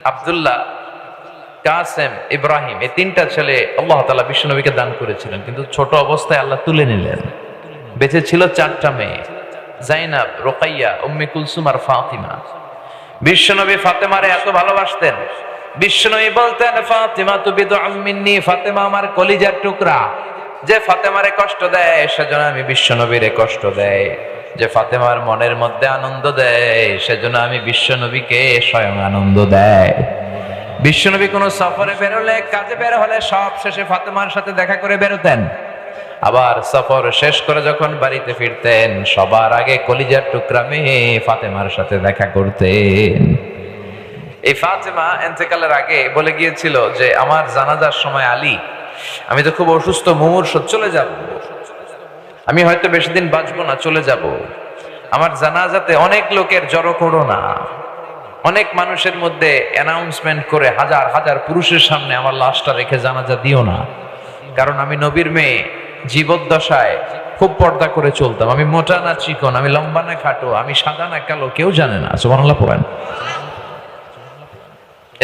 আব্দুল্লাহ, কাসেম, ইব্রাহিম, এই তিনটা ছেলে আল্লাহ তাআলা বিশ্বনবীকে দান করেছিলেন, কিন্তু ছোট অবস্থায় আল্লাহ তুলে নিলেন। বেঁচে ছিল চারটা মেয়ে, জাইনাব, রোকাইয়া, উম্মে কুলসুম আর ফাতিমা। বিশ্বনবী ফাতেমারে এত ভালোবাসতেন, বিশ্বনবী বলতেন ফাতিমা তু বিদউম মিন্নি, ফাতেমা আমার কলিজার টুকরা। যে ফাতেমারে কষ্ট দেয় সেজন্য আমি বিশ্বনবীরে কষ্ট দেয়, যে ফাতেমার মনের মধ্যে আনন্দ দেয় সেজন্য আমি বিশ্বনবীকে স্বয়ং আনন্দ দেয়। বিশ্বনবী কোন সফরে বেরোলে, কাজে বের হলে সব শেষে ফাতেমার সাথে দেখা করে বেরোতেন। আবার সফর শেষ করে যখন বাড়িতে ফিরতেন সবার আগে কলিজার টুকরা মেয়ে ফাতেমার সাথে দেখা করতেন। এই ফাতেমা ইন্তেকালের আগে বলে গিয়েছিল যে আমার জানাজার সময় আলী, আমি তো খুব অসুস্থ, মুমূর্ষু, চলে যাব, আমি হয়তো বেশি দিন বাঁচবো না, চলে যাব, আমার জানাজাতে অনেক লোকের জড়ো করো না, অনেক মানুষের মধ্যে অ্যানাউন্সমেন্ট করে হাজার হাজার পুরুষের সামনে আমার লাশটা রেখে জানাজা দিও না, কারণ আমি নবীর মেয়ে, জীবদ্দশায় খুব পর্দা করে চলতাম, আমি মোটা না চিকন, আমি লম্বা না খাটো, আমি সাদা না কালো, কেউ জানে না। সুবহানাল্লাহ পড়েন।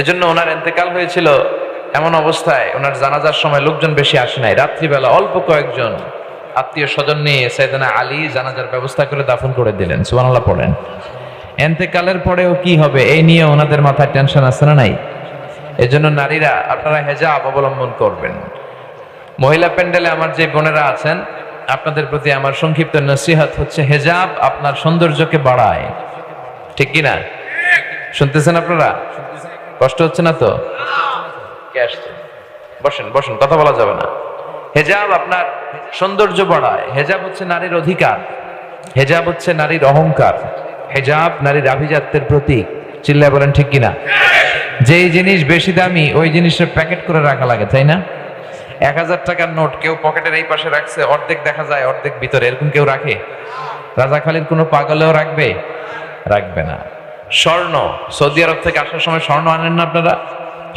এজন্য ওনার ইন্তেকাল হয়েছিল এমন অবস্থায়, ওনার জানাজার সময় লোকজন বেশি আসে নাই, রাত্রিবেলা অল্প কয়েকজন আত্মীয় স্বজন নিয়ে সাইয়েদনা আলী জানাজার ব্যবস্থা করে দাফন করে দিলেন। সুবহানাল্লাহ পড়েন। ইন্তেকালের পরেও কি হবে এই নিয়ে ওনাদের মাথায় টেনশন আছে না নাই? এজন্য নারীরা আপনারা হিজাব অবলম্বন করবেন। মহিলা প্যান্ডেলে আমার যে বোনেরা আছেন, আপনাদের প্রতি আমার সংক্ষিপ্ত নসিহত হচ্ছে, হিজাব আপনার সৌন্দর্যকে বাড়ায়, ঠিক কি না? শুনতেছেন আপনারা? কষ্ট হচ্ছে না তো? কে আসছে? বসেন বসেন, কথা বলা যাবে না। হিজাব আপনার সৌন্দর্য বাড়ায়। হিজাব হচ্ছে নারীর অধিকার, হিজাব হচ্ছে নারীর অহংকার, হিজাব নারীর আভিজাত্যের প্রতীক। চিল্লায় বলেন ঠিক কিনা? যেই জিনিস বেশি দামি ওই জিনিসের প্যাকেট করে রাখা লাগে, তাই না? 1000 টাকার নোট কেউ পকেটের এই পাশে রাখছে, অর্ধেক দেখা যায় অর্ধেক ভিতরে, এরকম কেউ রাখে? রাজাখালীর কোনো পাগলেও রাখবে? রাখবে না। স্বর্ণ, সৌদি আরব থেকে আসার সময় স্বর্ণ আনেন না আপনারা?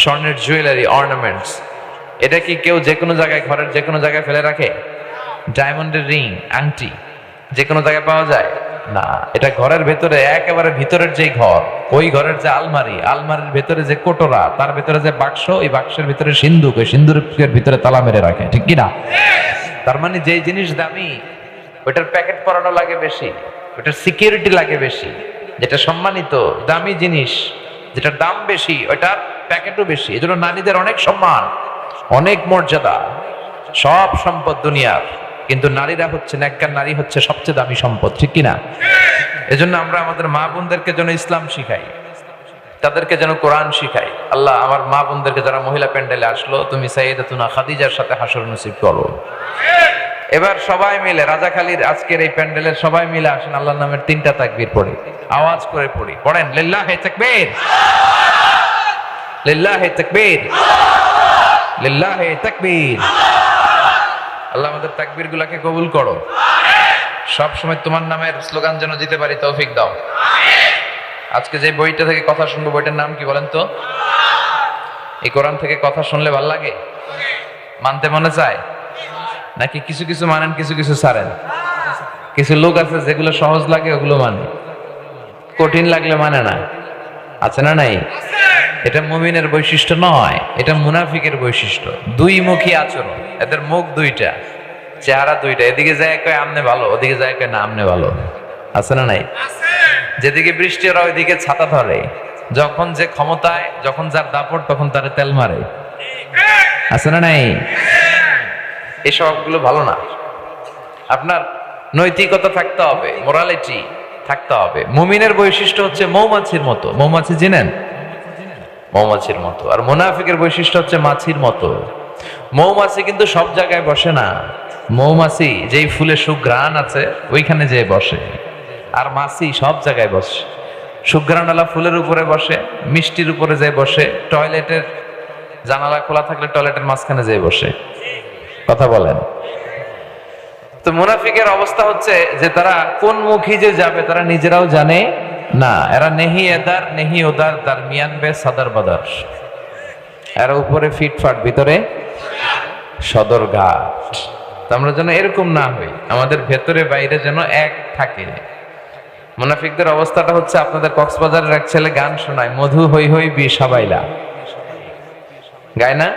স্বর্ণের জুয়েলারি, অর্নামেন্টস, এটা কি কেউ যে কোনো জায়গায়, ঘরের যে কোনো জায়গায় ফেলে রাখে? ডায়মন্ডের রিং, আংটি যে কোনো জায়গায় পাওয়া যায় না। এটা ঘরের ভেতরে, একেবারে ভিতরের যে ঘর, ওই ঘরের যে আলমারি, আলমারির ভেতরে যে কোটরা, তার ভেতরে যে বাক্স, এই বাক্সের ভিতরে সিন্দুক, ওই সিন্দুকের ভিতরে তালা মেরে রাখে, ঠিক কি না? তার মানে যেই জিনিস দামি ওইটার প্যাকেট পরানো লাগে বেশি, ওইটার সিকিউরিটি লাগে বেশি। যেটা সম্মানিত দামি জিনিস, যেটার দাম বেশি, ওইটার প্যাকেটও বেশি। এজন্য নারীদের অনেক সম্মান, অনেক মর্যাদা, সব সম্পদ দুনিয়ার, কিন্তু নারীরা হচ্ছে, নেককার নারী হচ্ছে সবচেয়ে দামি সম্পদ, ঠিক কিনা? এজন্য আমরা আমাদের মা বোনদেরকে যেন ইসলাম শিখাই, তাদেরকে যেন কোরআন শিখাই। আল্লাহ আমার মা বোনদেরকে যারা মহিলা প্যান্ডেলে আসলো, তুমি সাইয়েদাতুনা খাদিজার সাথে হাসর নসিব করো। এবার সবাই মিলে রাজাখালীর আজকের এই প্যান্ডেলের সবাই মিলে আসেন, আল্লাহর নামের 3টা তাকবীর পড়ি, আওয়াজ করে পড়ি। পড়েন লিল্লাহি তাকবীর, লিল্লাহি তাকবীর, লিল্লাহি তাকবীর। আল্লাহ আমাদের তাকবীর গুলাকে কবুল করো। সব সময় তোমার নামের স্লোগান যেন দিতে পারি, তৌফিক দাও। আজকে যে বইটা থেকে কথা শুনবো, বইটার নাম কি বলেন তো? এই কোরআন থেকে কথা শুনলে ভাল লাগে? মানতে মনে চায় নাকি? কিছু কিছু মানেন, কিছু কিছু ছাড়েন। কিছু লোক আছে যেগুলো সহজ লাগে ওগুলো মানে, কঠিন লাগলে মানে না। আছে না নাই? এটা মুমিনের বৈশিষ্ট্য নয়, এটা মুনাফিকের বৈশিষ্ট্য। দুই মুখী আচরণ, এদের মুখ দুইটা, চেহারা দুইটা, এদিকে যায় কয় আমনে ভালো, ওদিকে যায় কয় না আমনে ভালো। আছে না নাই? যেদিকে বৃষ্টি ওরা ওইদিকে ছাতা ধরে, যখন যে ক্ষমতায়, যখন যার দাপট তখন তারে তেল মারে। আছে না নাই? এই স্বভাবগুলো ভালো না। আপনার নৈতিকতা থাকতে হবে, মোরালিটি থাকতে হবে। মুমিনের বৈশিষ্ট্য হচ্ছে মৌমাছির মতো। মৌমাছি চিনেন? মৌমাছির মতো। আর মুনাফিকের বৈশিষ্ট্য হচ্ছে মাছির মতো। মৌমাছি কিন্তু সব জায়গায় বসে না, মৌমাছি যেই ফুলে সুঘ্রাণ আছে ওইখানে যেয়ে বসে, আর মাছি সব জায়গায় বসে। সুঘ্রাণওয়ালা ফুলের উপরে বসে, মিষ্টির উপরে যেয়ে বসে, টয়লেটের জানালা খোলা থাকলে টয়লেটের মাঝখানে যেয়ে বসে। কথা বলেন। তো মুনাফিকের অবস্থা হচ্ছে যে তারা কোন মুখী যে যাবে তারা নিজেরাও জানে না। এরা নেহি এদার নেহি ওদার, দারমিয়ান বে সাদার বাদার। এরা উপরে ফিটফাট, ভিতরে সদরঘাট। আমরা যেন এরকম না হই, আমাদের ভেতরে বাইরে যেন এক থাকে। মুনাফিকদের অবস্থাটা হচ্ছে, আপনাদের কক্সবাজারের এক ছেলে গান শোনায়, মধু হই হই বিষ হাবাইলা, গায় না?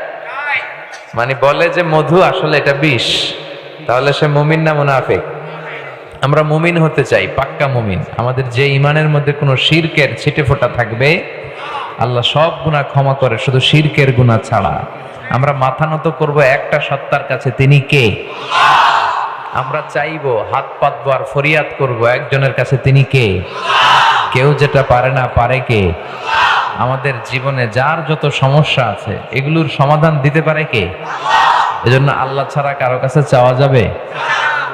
মানে বলে যে মধু, আসলে এটা বিষ। তাহলে সে মুমিন না মুনাফিক? আমরা মুমিন হতে চাই, পাক্কা মুমিন। আমাদের যে ইমানের মধ্যে কোনো শিরকের ছিটে ফোঁটা থাকবে, আল্লাহ সব গুনাহ ক্ষমা করে, শুধু শিরকের গুনাহ ছাড়া। আমরা মাথা নত করবো একটা সত্তার কাছে, তিনি কে? আমরা চাইবো, হাত পাতবো আর ফরিয়াদ করবো একজনের কাছে, তিনি কে? কেউ যেটা পারে না, পারে কে? আমাদের জীবনে যার যত সমস্যা আছে এগুলোর সমাধান দিতে পারে কে? এজন্য আল্লাহ ছাড়া কারো কাছে চাওয়া যাবে?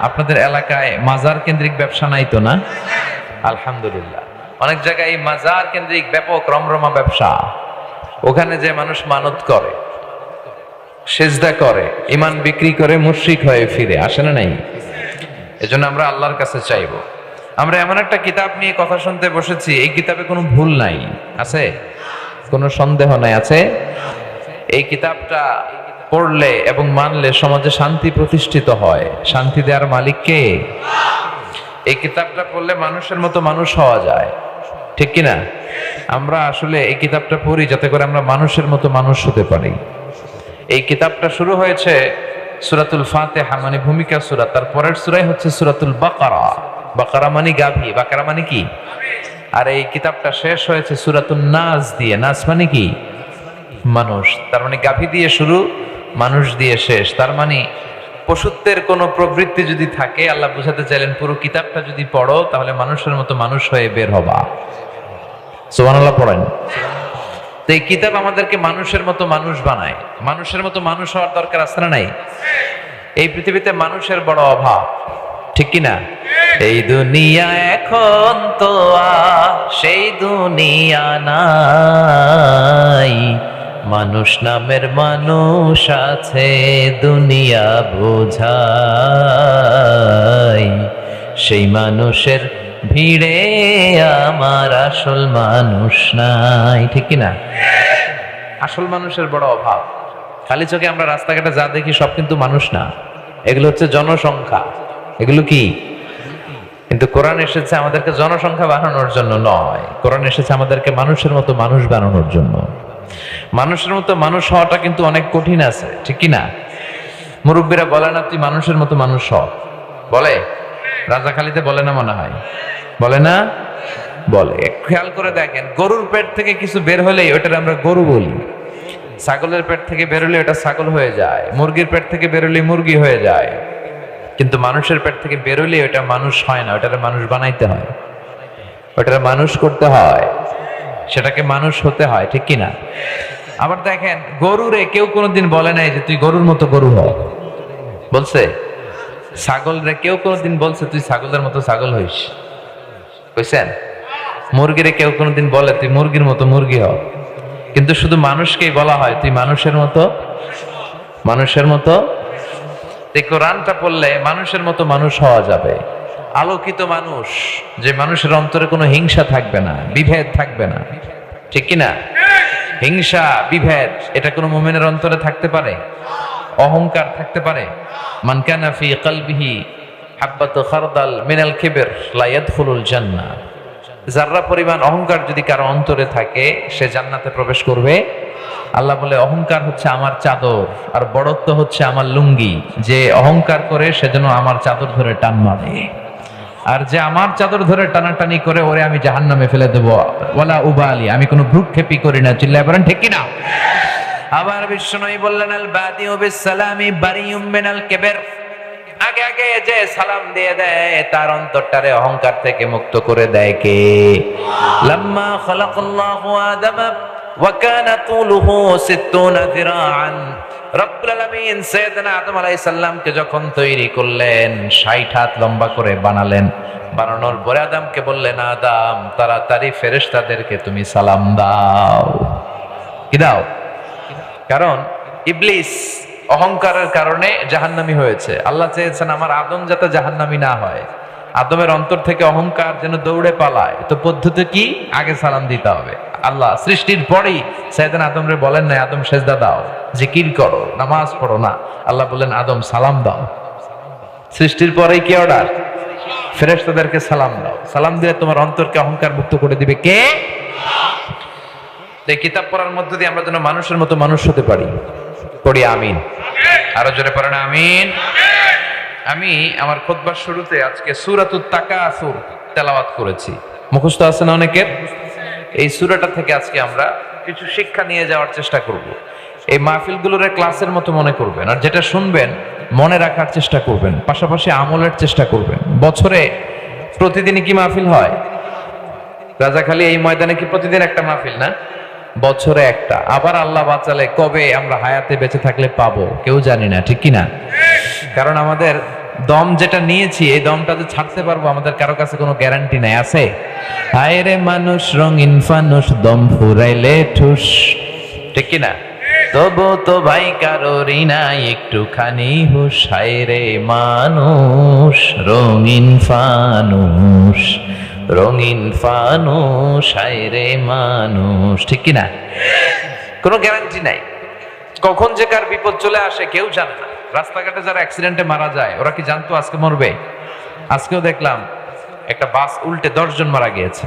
আপনাদের এলাকায় মাজার কেন্দ্রিক ব্যবসা নাই তো? না, আলহামদুলিল্লাহ। অনেক জায়গায় মাজার কেন্দ্রিক ব্যাপক রমরমা ব্যবসা। ওখানে যে মানুষ মানত করে, সেজদা করে, ইমান বিক্রি করে মুশরিক হয়ে ফিরে আসে না? নাই? এজন্য আমরা আল্লাহর কাছে চাইবো। আমরা এমন একটা কিতাব নিয়ে কথা শুনতে বসেছি, এই কিতাবে কোনো ভুল নাই, আছে? কোনো সন্দেহ নাই, আছে? এই কিতাবটা পড়লে এবং মানলে সমাজে শান্তি প্রতিষ্ঠিত হয়। শান্তি দেওয়ার মালিক কে? এই কিতাবটা পড়লে মানুষের মতো মানুষ হওয়া যায়, ঠিক কিনা? আমরা আসলে এই কিতাবটা পড়ি যাতে করে আমরা মানুষের মতো মানুষ হতে পারি। এই কিতাবটা শুরু হয়েছে সূরাতুল ফাতিহা, মানে ভূমিকা সূরা। তার পরের সূরাই হচ্ছে সূরাতুল বাকারা। বাকারা মানে গাভী, বাকারা মানে কি? আর এই কিতাবটা শেষ হয়েছে সূরাতুন নাস দিয়ে। নাস মানে কি? মানুষ। তার মানে গাভী দিয়ে শুরু, মানুষ দিয়ে শেষ। তার মানে পশুত্বের কোনো প্রবৃত্তি যদি থাকে, আল্লাহ বুঝাতে চাইলেন পুরো কিতাবটা যদি পড়ো তাহলে মানুষের মতো মানুষ হয়ে বের হবা। সুবহানাল্লাহ পড়েন। তো এই কিতাব আমাদেরকে মানুষের মতো মানুষ বানায়। মানুষের মতো মানুষ হওয়ার দরকার আছে না নাই? এই পৃথিবীতে মানুষের বড় অভাব, ঠিক কিনা? এই দুনিয়া এখন তো সেই দুনিয়া নাই, মানুষ নামের মানুষ আছে দুনিয়া বোঝাই, সেই মানুষের ভিড়ে আমার আসল মানুষ নাই, ঠিক কিনা? আসল মানুষের বড় অভাব। খালি চোখে আমরা রাস্তাঘাটে যা দেখি সব কিন্তু মানুষ না, এগুলো হচ্ছে জনসংখ্যা। এগুলো কি? কিন্তু কোরআন এসেছে আমাদেরকে জনসংখ্যা বানানোর জন্য নয়, কোরআন এসেছে আমাদেরকে মানুষের মতো মানুষ বানানোর জন্য। মানুষের মতো মানুষ হওয়াটা কিন্তু অনেক কঠিন আছে, ঠিক কিনা? মুরব্বীরা বলে না তুই মানুষের মতো মানুষ হ? বলে? রাজাখালীতে বলে না মনে হয়? বলে না? বলে। খেয়াল করে দেখেন, গরুর পেট থেকে কিছু বের হলেই ওটার আমরা গরু বলি। ছাগলের পেট থেকে বের হলে ওটা ছাগল হয়ে যায়, মুরগির পেট থেকে বের হলে মুরগি হয়ে যায়। কিন্তু মানুষের পেট থেকে বের হলে ওটা মানুষ হয় না, ওটার মানুষ বানাইতে হয়, ওটার মানুষ করতে হয়, সেটাকে মানুষ হতে হয়, ঠিক কিনা? আবার দেখেন, গরুরে কেউ কোনোদিন বলে নাই যে তুই গরুর মতো গরু হ, বলছে? ছাগল রে কেউ কোনোদিন বলছে তুই ছাগলের মতো ছাগল হইস, কইছেন? মুরগিরে কেউ কোনোদিন বলে তুই মুরগির মতো মুরগি হ? কিন্তু শুধু মানুষকেই বলা হয় তুই মানুষের মতো মানুষের মতো। এই কোরআনটা পড়লে মানুষের মতো মানুষ হওয়া যাবে। আলোকিত মানুষ, যে মানুষের অন্তরে কোনো হিংসা থাকবে না, বিভেদ থাকবে না, ঠিক কিনা? হিংসা বিভেদ এটা কোনো মুমিনের অন্তরে থাকতে পারে? অহংকার থাকতে পারে? মান কানা ফি কলবিহি হাব্বাতু খারদাল মিনাল কিবর লা ইয়াদখুলুল জান্নাহ। যাররা পরিমাণ অহংকার যদি কারো অন্তরে থাকে, সে জান্নাতে প্রবেশ করবে? আল্লাহ বলে অহংকার হচ্ছে আমার চাদর আর বড়ত্ব হচ্ছে আমার লুঙ্গি। যে অহংকার করে সে যেন আমার চাদর ধরে টান মারে, আর যে আমার চাদর ধরে টানাটানি করে ওরে আমি জাহান্নামে ফেলে দেবো। ওয়ালা উবালি, আমি কোনো ভ্রুক্ষেপই করি না। চিল্লায় বলেন ঠিক কিনা? আবার বিশ্বনবী বললেন আল বাদিউ বিসসালামি বারিউম মিনাল কিবর। আগে আগে যে সালাম দিয়ে দেয় তার অন্তরটারে অহংকার থেকে মুক্ত করে দেয় কে? লাম্মা খালাকাল্লাহু আদামা ওয়া কানা তুলুহু 60 যিরাআন। রব্বুল আলামিন সাইয়েদনা আদম আলাইহিস সালামকে যখন তৈরি করলেন 60 হাত লম্বা করে বানালেন। বানানোর পরে আদমকে বললেন, আদম তাড়াতাড়ি ফেরেশতাদেরকে তুমি সালাম দাও। কি দাও? কারণ ইবলিস অহংকারের কারণে জাহান্নামী হয়েছে। আল্লাহ চেয়েছেন আমার আদম যাতে জাহান্নামী না হয়, আদমের অন্তর থেকে অহংকার যেন দৌড়ে পালায়। তো পদ্ধতি কি? আগে সালাম দিতে হবে। আল্লাহ সৃষ্টির পরেই সাইয়েদনা আদমরে বলেন না আদম সেজদা দাও, জিকির করো, নামাজ পড়ো না। আল্লাহ বললেন আদম সালাম দাও। সৃষ্টির পরেই কি অর্ডার? ফেরেশতাদেরকে সালাম দাও, সালাম দিলে তোমার অন্তরকে অহংকার মুক্ত করে দিবে কে? এই কিতাব পড়ার মধ্য দিয়ে আমরা যেন মানুষের মতো মানুষ হতে পারি। পড়ি আমিন। আরো জোরে পড়েন আমিন। আমি আমার খুতবার শুরুতে আজকে সূরাতুত তাকাসুর তেলাওয়াত করেছি, মুখস্থ আছে না অনেকের? এই সূরাটা থেকে আজকে আমরা কিছু শিক্ষা নিয়ে যাওয়ার চেষ্টা করব। এই মাহফিলগুলোর ক্লাসের মতো মনে করবেন, আর যেটা শুনবেন মনে রাখার চেষ্টা করবেন, পাশাপাশি আমলের চেষ্টা করবেন। বছরে প্রতিদিনই কি মাহফিল হয়? রাজাখালী এই ময়দানে কি প্রতিদিন একটা মাহফিল না? বছরে একটা। আবার আল্লাহ বাঁচালে কবে আমরা হায়াতে বেঁচে থাকলে পাবো কেউ জানি না, ঠিক কি না? কারণ আমাদের দম যেটা নিয়েছি এই দমটা যে ছাড়তে পারবো আমাদের কারো কাছে কোনো গ্যারান্টি নাই। আছে? হায় রে মানুষ রঙিন ফানুষ দম ফুরাইলে ঠুস, ঠিক কি না? তবু তো ভাই কারোরই নাই একটুখানি হুশ। হায় রে মানুষ রঙিন ফানুষ, রঙিন ফানুষ, হায় রে মানুষ, ঠিক কি না? কোনো গ্যারান্টি নাই, কখন যে কার বিপদ চলে আসে কেউ জানে না। রাস্তাঘাটে যারা অ্যাক্সিডেন্টে মারা যায় ওরা কি জানতো আজকে মরবে? আজকেও দেখলাম একটা বাস উল্টে 10 জন মারা গিয়েছে।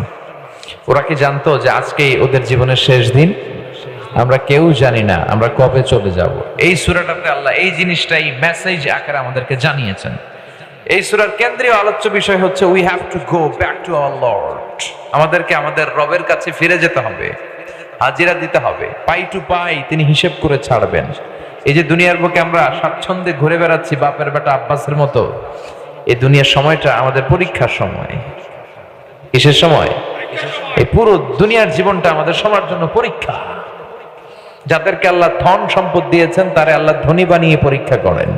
ওরা কি জানতো যে আজকেই ওদের জীবনের শেষ দিন? আমরা কেউ জানি না আমরা কবে চলে যাব। এই সূরাটাতে আল্লাহ এই জিনিসটাই মেসেজ আকারে আমাদেরকে জানিয়েছেন। এই সূরার কেন্দ্রীয় আলোচ্য বিষয় হচ্ছে we have to go back to our Lord. আমাদেরকে আমাদের রবের কাছে ফিরে যেতে হবে, হাজিরা দিতে হবে, পাই টু পাই তিনি হিসেব করে ছাড়বেন। এই যে দুনিয়ার বুকে আমরা স্বাচ্ছন্দ্যে ঘুরে বেড়াচ্ছি বাপের বেটা আব্বাসের মতো, এই দুনিয়ার সময়টা আমাদের পরীক্ষার সময়। কিসের সময়? এই পুরো দুনিয়ার জীবনটা আমাদের সবার জন্য পরীক্ষা। যাদেরকে আল্লাহ ধন সম্পদ দিয়েছেন তারে আল্লাহ ধনী বানিয়ে পরীক্ষা করেন,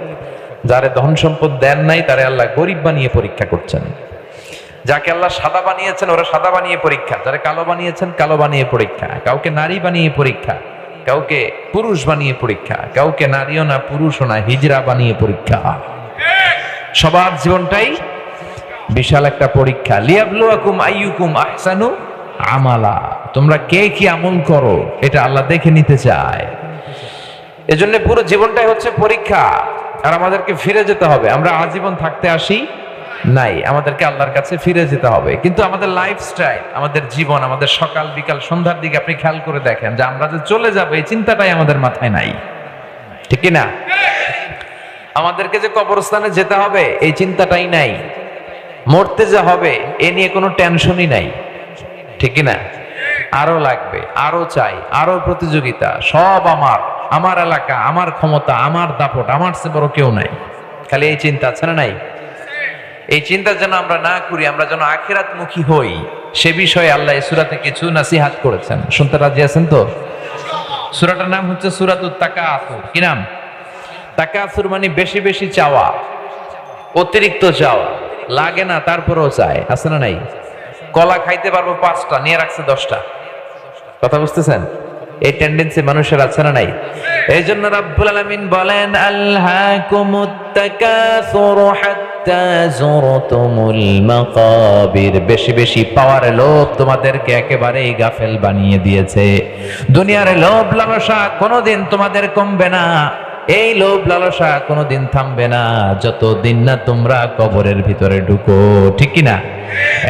যারে ধন সম্পদ দেন নাই তারে আল্লাহ গরিব বানিয়ে পরীক্ষা করছেন। যাকে আল্লাহ সাদা বানিয়েছেন ওরা সাদা বানিয়ে পরীক্ষা, যারা কালো বানিয়েছেন কালো বানিয়ে পরীক্ষা, কাউকে নারী বানিয়ে পরীক্ষা, কাউকে পুরুষ বানিয়ে পরীক্ষা, কাউকে নারীও না পুরুষও না হিজড়া বানিয়ে পরীক্ষা। সবার জীবনটাই বিশাল একটা পরীক্ষা। লিয়াবলুয়াকুম আইয়ুকুম আহসানু আমালা, তোমরা কে কি আমল করো এটা আল্লাহ দেখে নিতে চায়। এজন্য পুরো জীবনটাই হচ্ছে পরীক্ষা। আর আমাদেরকে ফিরে যেতে হবে, আমরা আজীবন থাকতে আসি নাই, আমাদেরকে আল্লাহর কাছে ফিরে যেতে হবে। কিন্তু আমাদের লাইফস্টাইল, আমাদের জীবন, আমাদের সকাল বিকাল সন্ধ্যার দিকে আপনি খেয়াল করে দেখেন যে আমরা যে চলে যাবো এই চিন্তাটাই আমাদের মাথায় নাই, ঠিক কি না? আমাদেরকে যে কবরস্থানে যেতে হবে এই চিন্তাটাই নাই, মরতে যে হবে এ নিয়ে কোনো টেনশনই নাই, ঠিক কি না? আরো লাগবে, আরো চাই, আরো প্রতিযোগিতা, সব আমার, আমার এলাকা, আমার ক্ষমতা, আমার দাপট, আমার চেয়ে বড় কেউ নাই। খালি এই চিন্তা আছে না নাই? এই চিন্তা যেন আমরা না করি, আমরা যেন আখিরাত মুখী হই, সে বিষয়ে আল্লাহ এই সূরাতে কিছু নাসিহাত করেছেন। শুনতে রাজি আছেন তো? সূরাটার নাম হচ্ছে সূরাতুত তাকাসুর। কি নাম? তাকাসুর মানে বেশি বেশি চাওয়া, অতিরিক্ত চাওয়া, লাগে না তারপরেও চায়, আছে না নাই? কলা খাইতে পারবো 5টা, নিয়ে রাখছে 10টা। কথা বুঝতেছেন? এই টেন্ডেন্সি মানুষের আছে না নাই? এই জন্য রাব্বুল আলামিন বলেন আলহাকুমুত তাকাসুর হাত্তা যুরতুমুল মাকাবির। বেশি বেশি পাওয়ার লোভ তোমাদেরকে একেবারেই গাফেল বানিয়ে দিয়েছে। দুনিয়ার লোভ লালসা কোনোদিন তোমাদের কমবে না, এই লোভ লালসা কোনোদিন থামবে না যতদিন না তোমরা কবরের ভিতরে ঢুকো, ঠিক কি না?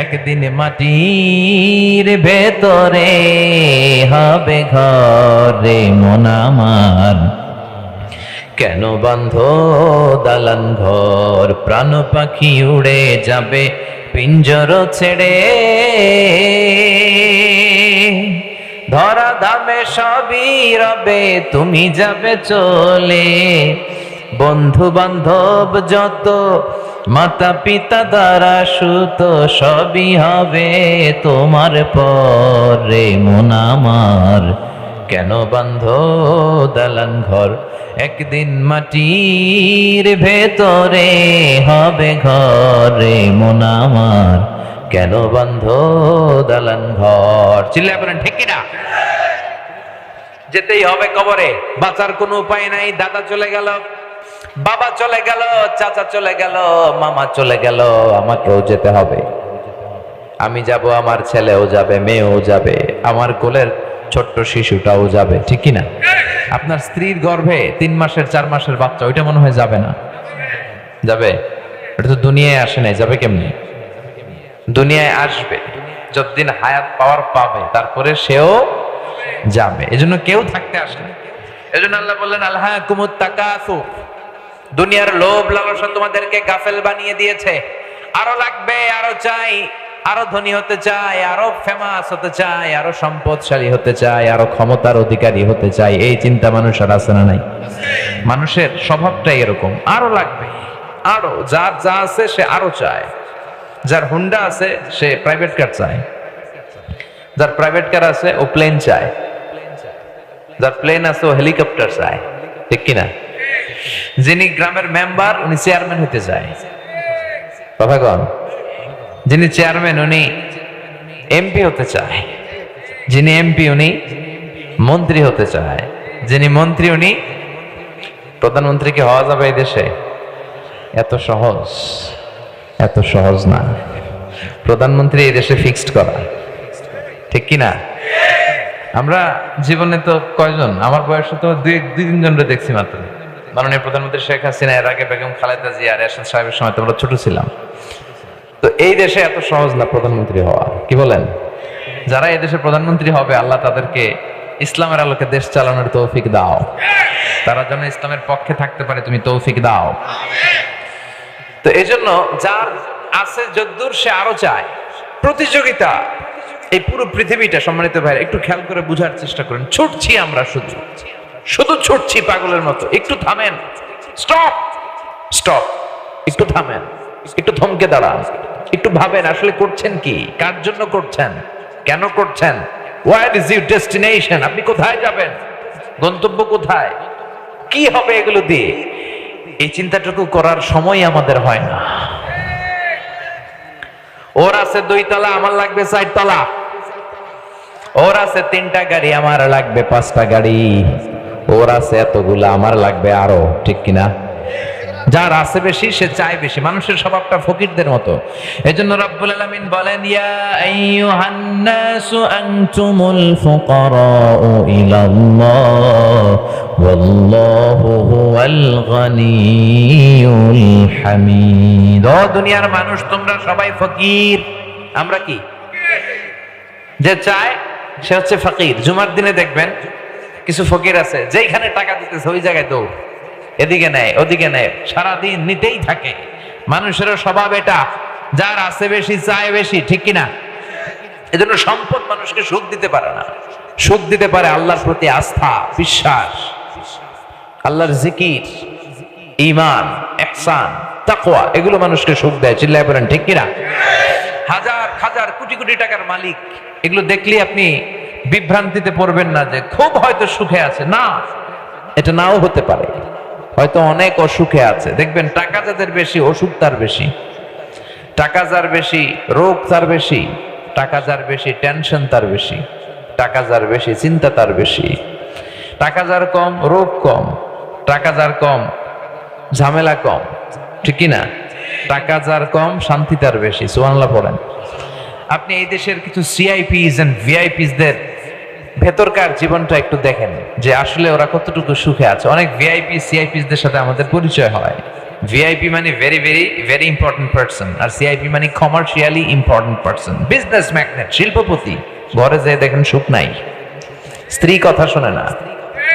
একদিন মাটির ভেতরে হবে ঘরে মন আমার, কেন বন্ধ দালান ঘর, প্রাণ পাখি উড়ে যাবে পিঞ্জর ছেড়ে, ধরা ধামে সবই রবে তুমি যাবে চলে, বন্ধু বান্ধব যত মাতা পিতা দ্বারা সুত সবই হবে তোমার পরে মন আমার, কেন বন্ধ দালান ঘর, একদিন মাটির ভেতরে হবে ঘরে মন আমার, কেন বন্ধ দালান ঘর। চিল্লায় বলেন ঠিক কিনা? যেতেই হবে কবরে, বাঁচার কোনো উপায় নাই। দাদা চলে গেল, বাবা চলে গেল, চাচা চলে গেল, মামা চলে গেল, আমাকেও যেতে হবে। আমি যাব, আমার ছেলেও যাবে, মেয়েও যাবে, আমার কোলের ছোট্ট শিশুটাও যাবে, ঠিক কিনা? আপনার স্ত্রীর গর্ভে 3 মাসের 4 মাসের বাচ্চা, ওইটা মনে হয় যাবে না? যাবে? এটা তো দুনিয়ায় আসে নাই, যাবে কেমনি? দুনিয়ায় আসবে, যতদিন হায়াত পাওয়ার পাবে তারপরে সেও যাবে, এজন্য কেউ থাকতে আসে না। এজন্য আল্লাহ বললেন আলহাকুমুত তাকাসুর, দুনিয়ার লোভ লালসা তোমাদেরকে গাফেল বানিয়ে দিয়েছে। আরো লাগবে, আরো চাই, আরো ধনী হতে চাই, আরো ফেমাস হতে চাই, আরো সম্পদশালী হতে চাই, আরো ক্ষমতার অধিকারী হতে চাই, এই চিন্তা মানুষের আছে না নাই? মানুষের স্বভাবটাই এরকম, আরো লাগবে, আরো, যার যা আছে সে আরো চায়। যার হুন্ডা আছে সে প্রাইভেট কার চায়, যার প্রাইভেট কার আছে ও প্লেন চায়, যার প্লেন আছে ও হেলিকপ্টার চায়, ঠিক কিনা? যিনি গ্রামের মেম্বার উনি চেয়ারম্যান হতে চায়, কথাগণ। যিনি চেয়ারম্যান উনি এমপি হতে চায়, যিনি এমপি উনি মন্ত্রী হতে চায়, যিনি মন্ত্রী উনি প্রধানমন্ত্রী। কি হওয়া যাবে এই দেশে? এত সহজ, এত সহজ না প্রধানমন্ত্রী এই দেশে ফিক্সড করা, ঠিক কিনা? আমরা জীবনে তো কয়জন, আমার বয়সে তো দুই তিনজনকে দেখছি মাত্র। মাননীয় প্রধানমন্ত্রী শেখ হাসিনা, এর আগে বেগম খালেদা জিয়া, এরশাদ সাহেবের সময় তো আমরা ছোট ছিলাম। তো এই দেশে এত সহজ না প্রধানমন্ত্রী হওয়া, কি বলেন? যারা এই দেশের প্রধানমন্ত্রী হবে আল্লাহ তাদেরকে ইসলামের আলোকে দেশ চালানোর তৌফিক দাও, তারা যেন ইসলামের পক্ষে থাকতে পারে, তুমি তৌফিক দাও। তো এই জন্য যার আছে যদ্দূর সে আরো চায়। প্রতিযোগিতা এই পুরো পৃথিবীটা, সম্মানিত ভাই একটু খেয়াল করে বুঝার চেষ্টা করেন। ছুটছি আমরা, শুধু শুধু ছুটছি পাগলের মতো। একটু থামেন, স্টপ স্টপ, একটু থামেন, একটু থমকে দাঁড়ান, একটু ভাবেন আসলে করছেন কি, কার জন্য করছেন, কেন করছেন, হোয়ার ইজ ইউর ডেস্টিনেশন, আপনি কোথায় যাবেন, গন্তব্য কোথায়, কি হবে এগুলো দিয়ে। এই চিন্তাটুকু করার সময় আমাদের হয় না। ওর আছে 2 তলা, আমার লাগবে 4 তলা। ওর আছে 3টা গাড়ি, আমার লাগবে 5টা গাড়ি। ওর আছে এতগুলা, আমার লাগবে আরো, ঠিক কিনা? যার আছে বেশি সে চায় বেশি। মানুষের স্বভাবটা ফকিরদের মতো। এজন্য রব্বুল আলামিন বলেন, ইয়া আইয়ুহান নাসু আনতুমুল ফুকারাউ ইলাল্লাহ ওয়াল্লাহু হুয়াল গনিয়ুল হামিদ। ও দুনিয়ার মানুষ, তোমরা সবাই ফকির। আমরা কি? যে চায় সে হচ্ছে ফকির। জুমার দিনে দেখবেন কিছু ফকির আছে, যেখানে টাকা দিতেছে ওই জায়গায় দৌড়, এদিকে নেয় ওদিকে নেয়, সারাদিন নিতেই থাকে। মানুষের স্বভাব এটা, যার আছে বেশি চায় বেশি, ঠিক কিনা? এজন্য সম্পদ মানুষকে সুখ দিতে পারে না। সুখ দিতে পারে আল্লাহর প্রতি আস্থা, বিশ্বাস, আল্লাহর জিকির, ঈমান, ইহসান, তাকওয়া, এগুলো মানুষকে সুখ দেয়। চিল্লায় বলেন ঠিক কিনা? হাজার হাজার কোটি কোটি টাকার মালিক, এগুলো দেখলে আপনি বিভ্রান্তিতে পড়বেন না যে খুব হয়তো সুখে আছে। না, এটা নাও হতে পারে, হয়তো অনেক অসুখে আছে। দেখবেন টাকা যাদের বেশি অসুখ তার বেশি, টাকা যার বেশি রোগ তার বেশি, টাকা যার বেশি টেনশন তার বেশি, টাকা যার বেশি চিন্তা তার বেশি, টাকা যার কম রোগ কম, টাকা যার কম ঝামেলা কম, ঠিক কিনা? টাকা যার কম শান্তি তার বেশি। সুবহানাল্লাহ পড়েন। আপনি এই দেশের কিছু সিআইপিস এন্ড ভিআইপিস দের ভেতরকার জীবনটা একটু দেখেন যে আসলে ওরা কতটুকু সুখে আছে। অনেক ভিআইপি সিআইপিস দের সাথে আমাদের পরিচয় হয়। ভিআইপি মানে very very very important person, আর সিআইপি মানে commercially important person, business magnate, শিল্পপতি। ঘরে যেয়ে দেখেন সুখ নাই, স্ত্রী কথা শোনে না,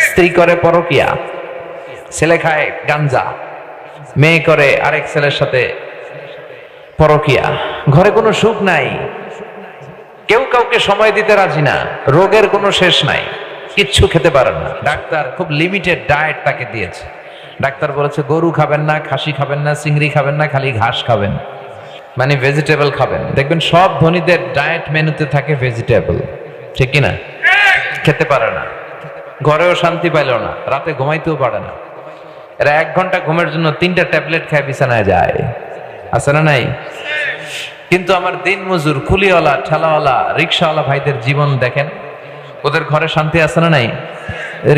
স্ত্রী করে পরকিয়া, ছেলে খায় গাঞ্জা, মেয়ে করে আরেক ছেলের সাথে পরকিয়া, ঘরে কোনো সুখ নাই, কেউ কাউকে সময় দিতে রাজি না, রোগের কোনো শেষ নাই, কিচ্ছু খেতে পারে না। ডাক্তার খুব লিমিটেড ডায়েট তাকে দিয়েছে। ডাক্তার বলেছে গরু খাবেন না, খাসি খাবেন না, চিংড়ি খাবেন না, খালি ঘাস খাবেন, মানে ভেজিটেবল খাবেন। দেখবেন সব ধনীদের ডায়েট মেনুতে থাকে ভেজিটেবল, ঠিক কিনা? খেতে পারে না, ঘরেও শান্তি পাইল না, রাতে ঘুমাইতেও পারে না। এরা 1 ঘন্টা ঘুমের জন্য 3টা ট্যাবলেট খায় বিছানায় যায়, আছে না নাই? কিন্তু আমার দিন মজুর, কুলিওয়ালা, ঠেলাওয়ালা, রিক্সাওয়ালা ভাইদের জীবন দেখেন, ওদের ঘরে শান্তি আছে না নাই?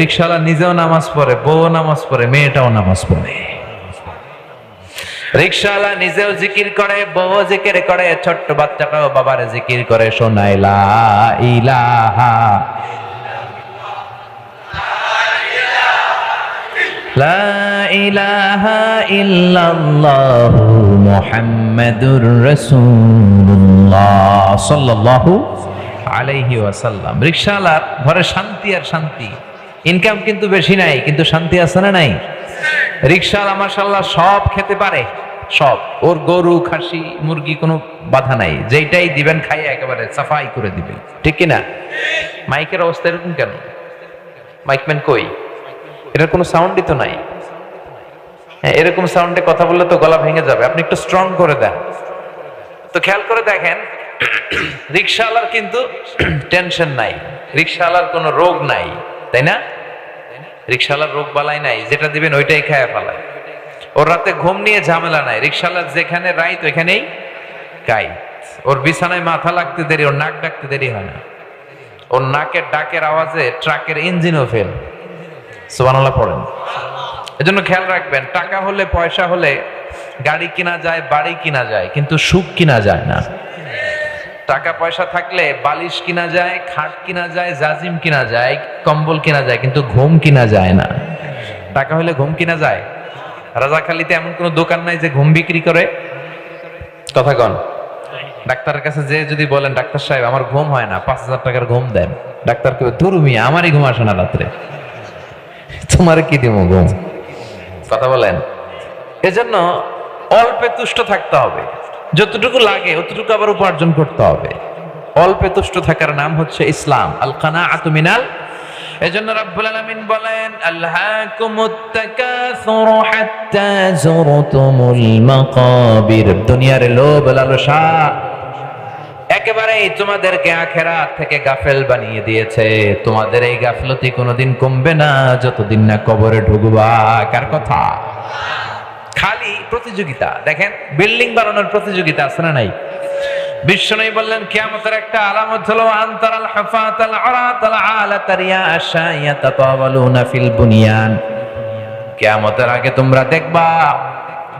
রিক্সাওয়ালা নিজেও নামাজ পড়ে, বউও নামাজ পড়ে, মেয়েটাও নামাজ পড়ে। রিক্সাওয়ালা নিজেও জিকির করে, বউও জিকির করে, ছোট্ট বাচ্চাটাও বাবারে জিকির করে, শোনায় লা ইলাহা লা ইলাহা ইল্লাল্লাহু মুহাম্মাদুর রাসূলুল্লাহ সাল্লাল্লাহু আলাইহি ওয়াসাল্লাম। রিকশাওয়ালার ঘরে শান্তি আর শান্তি, ইনকাম কিন্তু বেশি নাই, কিন্তু শান্তি আছে না নাই? রিকশাওয়ালা মাশাআল্লাহ সব খেতে পারে, সব, ওর গরু খাসি মুরগি কোনো বাধা নাই, যেইটাই দিবেন খাইয়ে একেবারে সাফাই করে দিবেন, ঠিক কিনা? মাইকের অবস্থা এরকম কেন? মাইকম্যান কই? এটার কোনো সাউন্ডই তো নাই। হ্যাঁ, এরকম সাউন্ডে কথা বললে তো গলা ভেঙে যাবে, আপনি একটু স্ট্রং করে দেন। তো খেয়াল করে দেখেন, রিকশাওয়ালার কিন্তু টেনশন নাই, রিকশাওয়ালার কোনো রোগ নাই, তাই না? রিকশাওয়ালার রোগ বালাই নাই, যেটা দিবেন ওইটাই খায় ফেলায়। ওর রাতে ঘুম নিয়ে ঝামেলা নাই, রিকশাওয়ালার যেখানে রাইত ওইখানেই কাইত। ওর বিছানায় মাথা লাগতে দেরি, ওর নাক ডাকতে দেরি হয় না। ওর নাকের ডাকের আওয়াজে ট্রাকের ইঞ্জিনও ফেল। সুবহানাল্লাহ পড়েন। এজন্য খেয়াল রাখবেন, টাকা হলে পয়সা হলে গাড়ি কিনা যায়, বাড়ি কিনা যায়, কিন্তু সুখ কিনা যায় না। টাকা পয়সা থাকলে বালিশ কিনা যায়, খাট কিনা যায়, জাজিম কিনা যায়, কম্বল কিনা যায়, কিন্তু ঘুম কিনা যায় না। টাকা হলে ঘুম কিনা যায়? রাজাখালীতে এমন কোনো দোকান নাই যে ঘুম বিক্রি করে? কথা কন। ডাক্তারের কাছে যে যদি বলেন, ডাক্তার সাহেব আমার ঘুম হয় না, 5,000 টাকার ঘুম দেন, ডাক্তার কেউ ধুর মিয়া আমারই ঘুম আসে না রাত্রে, তোমার কি দিব ঘুম? কথা বলেন। এজন্য অল্পে তুষ্ট থাকতে হবে, যতটুকু লাগে অতটুকু আবার উপার্জন করতে হবে। অল্পে তুষ্ট থাকার নাম হচ্ছে ইসলাম, আল কানাআতু মিনাল। এজন্য রাব্বুল আলামিন বলেন, আলহাকুমুত তাকাসুরু হাত্তা যুরতুমুল মাকাবির। দুনিয়ার লোভ লালসা একেবারেই তোমাদেরকে আখিরাত থেকে গাফেল বানিয়ে দিয়েছে। তোমাদের এই গাফলতি কোনোদিন কমবে না যতদিন না কবরে ঢুকবা। কার কথা? খালি প্রতিযোগিতা। দেখেন, বিল্ডিং বানানোর প্রতিযোগিতা আছে না নাই? বিশ্বনবী বললেন, কিয়ামতের একটা আলামত হলো আনতারাল হাফাতাল আরাতাল আলাতারিয়া আশায়াতাতাওয়ালুনা ফিল বুনিয়ান। কিয়ামতের আগে তোমরা দেখবা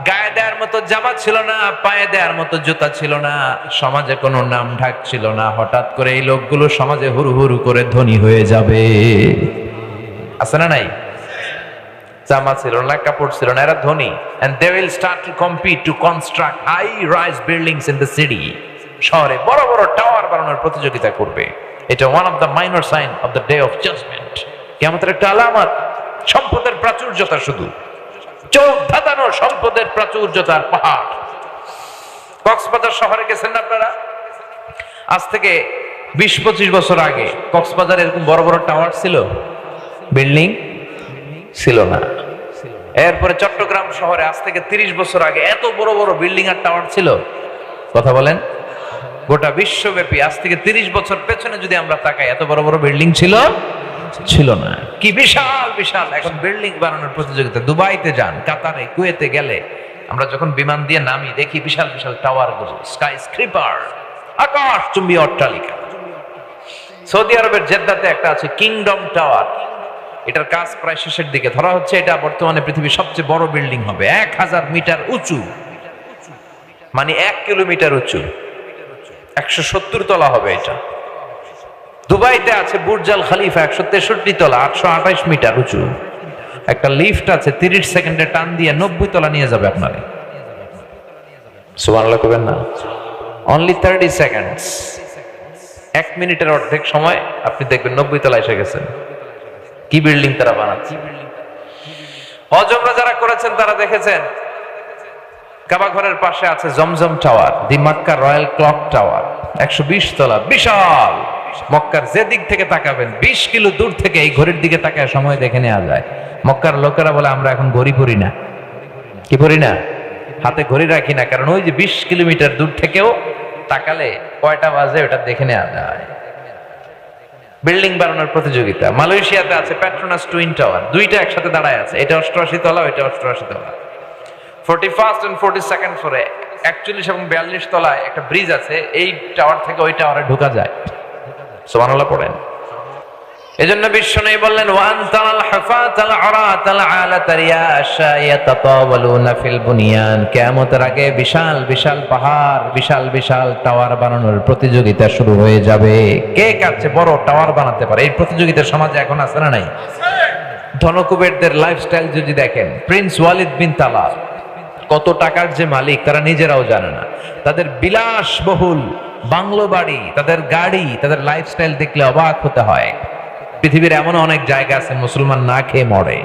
গায়ে দেওয়ার মতো জামা ছিল না, পায়ে দেওয়ার মতো জুতা ছিল না, সমাজে কোনো নাম ঢাক ছিল না। হঠাৎ করে এই লোকগুলো সমাজে হুরু হুরু করে ধনী হয়ে যাবে। আছে না নাই? জামা ছিল না, কাপড় ছিল না, এরা ধনী। and they will start to compete to construct high rise buildings in the city. শহরে বড় বড় টাওয়ার বানানোর প্রতিযোগিতা করবে। এটা one of the minor sign of the day of judgment. কিয়ামতের একটা আলামত। সম্পদের প্রাচুর্যতা, শুধু চোখ ধাঁধানো সম্পদের প্রাচুর্যতার পাহাড়। কক্সবাজার শহরে গেছেন না আপনারা? আজ থেকে 20-25 বছর আগে কক্সবাজারে এরকম বড় বড় টাওয়ার ছিল, বিল্ডিং ছিল না। এরপরে চট্টগ্রাম শহরে আজ থেকে 30 বছর আগে এত বড় বড় বিল্ডিং আর টাওয়ার ছিল। কথা বলেন। গোটা বিশ্বব্যাপী আজ থেকে 30 বছর পেছনে যদি আমরা তাকাই, এত বড় বড় বিল্ডিং ছিল না। কি বিশাল বিশাল এখন বিল্ডিং বানানোর প্রতিযোগিতা। দুবাইতে যান, কাতারে, কুয়েতে গেলে আমরা যখন বিমান দিয়ে নামি দেখি বিশাল বিশাল টাওয়ার গুলো, স্কাই স্ক্রিপার, আকাশ চুম্বী অট্টালিকা। সৌদি আরবের জেদ্দাতে একটা আছে কিংডম টাওয়ার। এটার কাজ প্রায় শেষের দিকে, ধরা হচ্ছে এটা বর্তমানে পৃথিবীর সবচেয়ে বড় বিল্ডিং হবে। 1000 মিটার উঁচু, মানে 1 কিলোমিটার উঁচু, 170 তলা হবে এটা। দুবাইতে আছে বুর্জ আল খলিফা, 163 তলা, 828 মিটার উঁচু। একটা লিফট আছে 30 সেকেন্ডে টান দিয়ে 90 তলা নিয়ে যাবে আপনারে। সুবহানাল্লাহ কইবেন না? অনলি 30 সেকেন্ডস, 1 মিনিটের অর্ধেক সময় আপনি দেখবেন 90 তলা এসে গেছেন। কি বিল্ডিং তারা বানাচ্ছে! হজ উমরা যারা করেছেন তারা দেখেছেন, কাবা ঘরের পাশে আছে জমজম টাওয়ার, দি মক্কা রয়্যাল ক্লক টাওয়ার, 120 তলা, বিশাল। মক্কার যে দিক থেকে তাকাবেন 20 কিলো দূর থেকে এই ঘড়ির দিকে তাকায় সময় দেখে নেওয়া যায়। মক্কার লোকেরা বলে আমরা এখন ঘড়ি পরি না। কি পরি না? হাতে ঘড়ি রাখি না, কারণ ওই যে 20 কিলোমিটার দূর থেকেও তাকালে কয়টা বাজে ওটা দেখে নেওয়া যায়। বিল্ডিং বানানোর প্রতিযোগিতা। মালয়েশিয়াতে আছে পেট্রোনাস টুইন টাওয়ার, দুইটা একসাথে দাঁড়ায় আছে, এটা 88 তলা, ওইটা 88 তলা। 41st and 42nd ফ্লোরে 41 এবং 42 তলায় একটা ব্রিজ আছে, এই টাওয়ার থেকে ওই টাওয়ারে ঢোকা যায়। সুবহানাল্লাহ পড়েন। এজন্য বিশ্বনবী বললেন, ওয়ান তারাল হাফাতাল আরাতাল আলাতারিয়া আশায়াতাতাওয়ালুনা ফিল বুনিয়ান। কিয়ামতের আগে বিশাল বিশাল পাহাড়, বিশাল বিশাল টাওয়ার বানানোর প্রতিযোগিতা শুরু হয়ে যাবে। কে কাছে বড় টাওয়ার বানাতে পারে, এই প্রতিযোগিতার সমাজে এখন আছে না নাই? ধনকুবেরদের লাইফস্টাইল যদি দেখেন, প্রিন্স ওয়ালিদ বিন তালাল কত টাকার যে মালিক তারা নিজেরাও জানে না। তাদের বিলাসবহুল বাংলো বাড়ি, তাদের গাড়ি, তাদের লাইফস্টাইল দেখলে অবাক হতে হয়। পৃথিবীর এমন অনেক জায়গা আছে মুসলমান না খেয়ে মরে।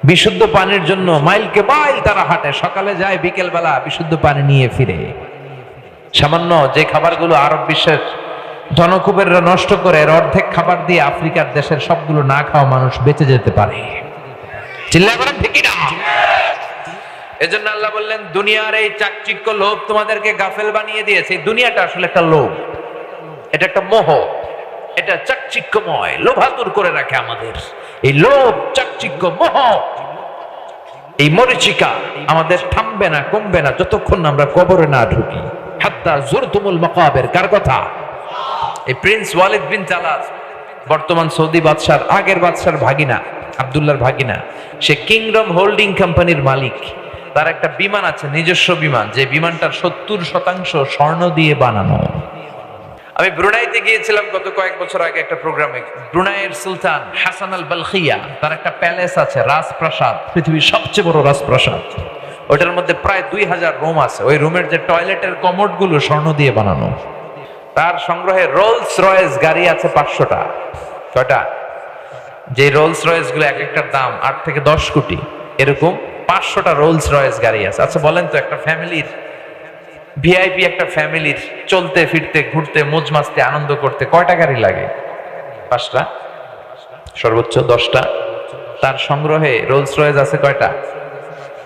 বিশুদ্ধ পানির জন্য মাইলকে মাইল তারা হাঁটে, সকালে যায় বিকেল বেলা বিশুদ্ধ পানি নিয়ে ফিরে। সামান্য যে খাবারগুলো আরব বিশ্বের ধনকুবেররা নষ্ট করে, এর অর্ধেক খাবার দিয়ে আফ্রিকার দেশের সবগুলো না খাওয়া মানুষ বেঁচে যেতে পারে। চিল্লায় বলেন ঠিক না? এজন্য আল্লাহ বললেন, দুনিয়ার এই চাকচিক্য লোভ তোমাদেরকে গাফেল বানিয়ে দিয়েছে। এই দুনিয়াটা আসলে একটা লোভ, এটা একটা মোহ, এটা চাকচিক্যময়, লোভাতুর করে রাখে আমাদের। এই লোভ, চাকচিক্য, মোহ, এই মরিচিকা আমাদের থামবে না, কমবে না যতক্ষণ না আমরা কবরে না ঢুকি। হাত্তা জুরতুমুল মাকাবির, কার কথা? এই প্রিন্স ওয়ালিদ বিন তালাল বর্তমান সৌদি বাদশার, আগের বাদশার ভাগিনা, আব্দুল্লাহর ভাগিনা। সে কিংডম হোল্ডিং কোম্পানির মালিক। তার একটা বিমান আছে, নিজস্ব বিমান, যে বিমানটার 70% স্বর্ণ দিয়ে বানানো। আমি ব্রুনাইতে গিয়েছিলাম গত কয়েক বছর আগে একটা প্রোগ্রামে। ব্রুনাইয়ের সুলতান হাসান আল বালখিয়া, তার একটা প্যালেস আছে, রাজপ্রাসাদ, পৃথিবীর সবচেয়ে বড় রাজপ্রাসাদ। ওটার মধ্যে প্রায় 2000 রুম আছে। ওই রুমের যে টয়লেটের কমোড গুলো স্বর্ণ দিয়ে বানানো। তার সংগ্রহে রোলস রয়েস গাড়ি আছে 500টা। কয়টা? যে রোলস রয়েস গুলো এক একটার দাম 8 থেকে 10 কোটি, এরকম 500টা রোলস রয়েস গাড়ি আছে। আচ্ছা বলেন তো, একটা ফ্যামিলির, ভিআইপি একটা ফ্যামিলির চলতে ফিরতে ঘুরতে মোজ মাস্তে আনন্দ করতে কয়টা গাড়ি লাগে? 5টা, সর্বোচ্চ 10টা। তার সংগ্রহে রোলস রয়েস আছে কয়টা?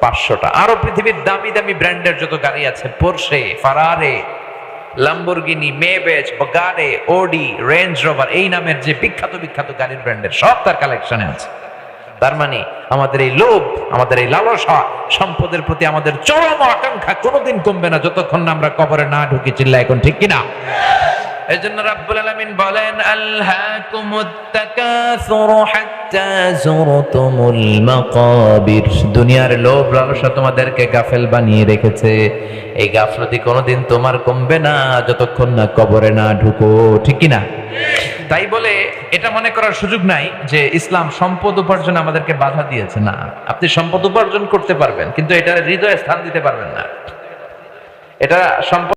500টা। আরো পৃথিবীর দামি দামি ব্র্যান্ডের যত গাড়ি আছে, পোরশে, ফারারে, লাম্বরগিনি, মেবেচ, বাগারে, ওডি, রেঞ্জ রোভার, এই নামের যে বিখ্যাত বিখ্যাত গাড়ির ব্র্যান্ডের সব তার কালেকশনে আছে। তার মানে আমাদের এই লোভ, আমাদের এই লালসা, সম্পদের প্রতি আমাদের চরম আকাঙ্ক্ষা কোনোদিন কমবে না যতক্ষণ না আমরা কবরে না ঢুকি। চিল্লা এখন ঠিক কিনা? এজন্য রাব্বুল আলামিন বলেন, আলহাকুমুত তাকাসুরু হাত্তা যুরতুমুল মাকাবির। দুনিয়ার লোভ লালসা তোমাদেরকে গাফেল বানিয়ে রেখেছে। এই গাফলতি কোনোদিন তোমার কমবে না যতক্ষণ না কবরে না ঢুকো। ঠিক কিনা? তাই বলে এটা মনে করার সুযোগ নাই যে ইসলাম সম্পদ উপার্জন আমাদেরকে বাধা দিয়েছে। না, আপনি সম্পদ উপার্জন করতে পারবেন, কিন্তু এটা হৃদয়ে স্থান দিতে পারবেন না। এটা সম্পদ